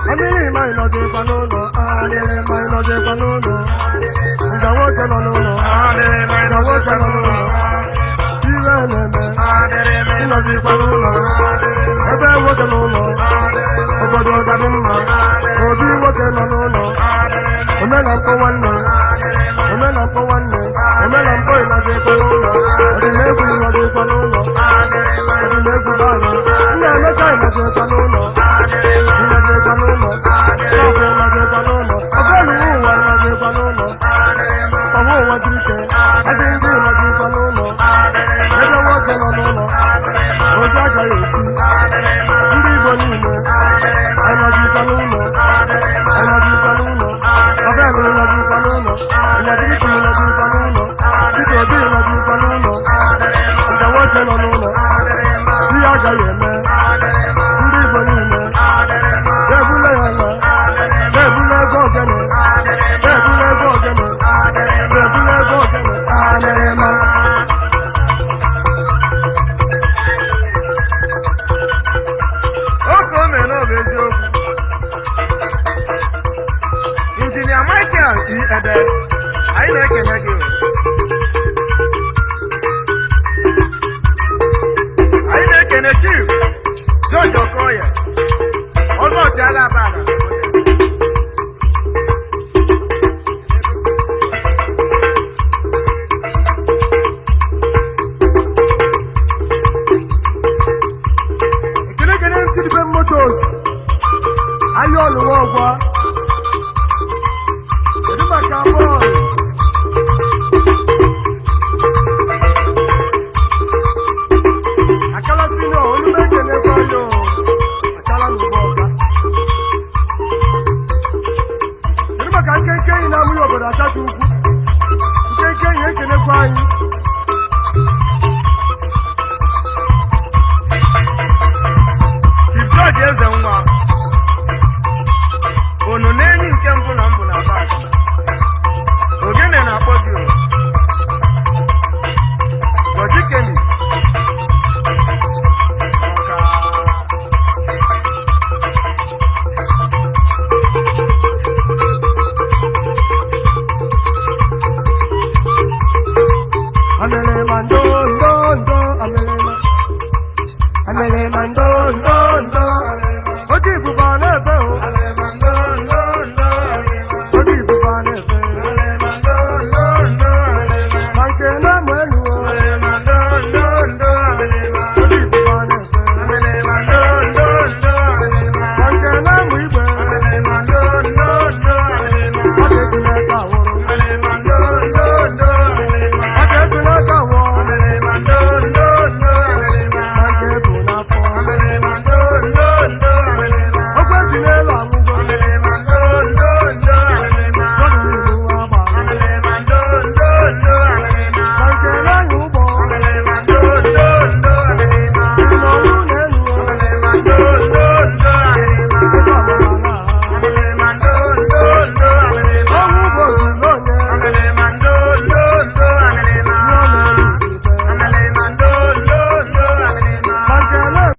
Amiri mai nọzi panụlọ, adịrị mai nọzi panụlọ. Nga nwoke nọ n'ụlọ, nga nwoke nọ n'ụlọ. Iwe na-eme, ịnọzi panụlọ. Ebe nwoke n'ụlọ, obodo ga-adị mma. Obi nwoke nọ n'ụlọ, omena mpụ nwanne, omena mpụ nwanne, omena mpụ ịnọzi panụlọ. Ọdịnegwu ịnọzi panụlọ, ọdịnegwu bara. Nna Emeka ịnọzi panụlọ. Injinia Michael Ede, anyị na-ekele gị. Anyị na-ekele Chief George Okoye, ọzọ ọchịagha Abada. Ekele Ntidibe Motors, Ayọ̀lụwa Ọgwa.